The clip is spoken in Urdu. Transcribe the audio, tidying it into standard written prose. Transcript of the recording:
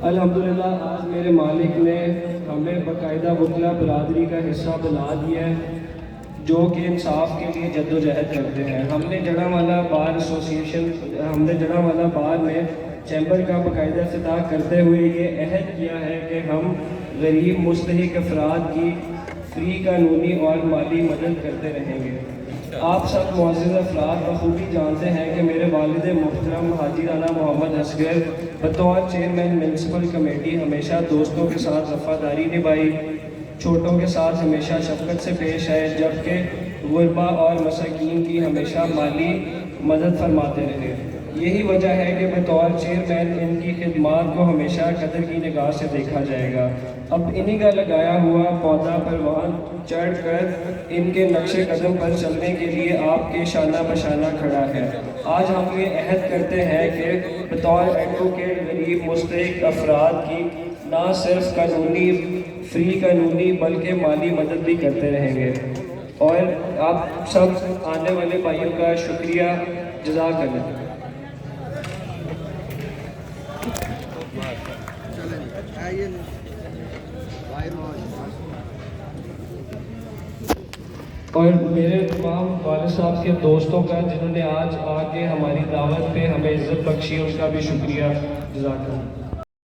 الحمدللہ آج میرے مالک نے ہمیں باقاعدہ وکلا برادری کا حصہ بنا دیا ہے جو کہ انصاف کے لیے جد و جہد کرتے ہیں۔ ہم نے جڑانوالہ بار ایسوسیشن جڑانوالہ بار میں چیمبر کا باقاعدہ افتتاح کرتے ہوئے یہ عہد کیا ہے کہ ہم غریب مستحق افراد کی فری قانونی اور مالی مدد کرتے رہیں گے۔ آپ سب معزز افراد بخوبی جانتے ہیں کہ میرے والد محترم حاجی رانا محمد اصغر بطور چیئرمین میونسپل کمیٹی ہمیشہ دوستوں کے ساتھ وفاداری نبھائی، چھوٹوں کے ساتھ ہمیشہ شفقت سے پیش آئے، جبکہ غربا اور مساکین کی ہمیشہ مالی مدد فرماتے رہے۔ یہی وجہ ہے کہ بطور چیئرمین ان کی خدمات کو ہمیشہ قدر کی نگاہ سے دیکھا جائے گا۔ اب انہی کا لگایا ہوا پودا پروان چڑھ کر ان کے نقش قدم پر چلنے کے لیے آپ کے شانہ بشانہ کھڑا ہے۔ آج ہم یہ عہد کرتے ہیں کہ بطور ایڈوکیٹ غریب مستحق افراد کی نہ صرف فری قانونی بلکہ مالی مدد بھی کرتے رہیں گے۔ اور آپ سب آنے والے بھائیوں کا شکریہ، جزاک اللہ۔ اور میرے تمام والد صاحب کے دوستوں کا جنہوں نے آج آ کے ہماری دعوت پہ ہمیں عزت بخشی، ان کا بھی شکریہ، جزاک اللہ۔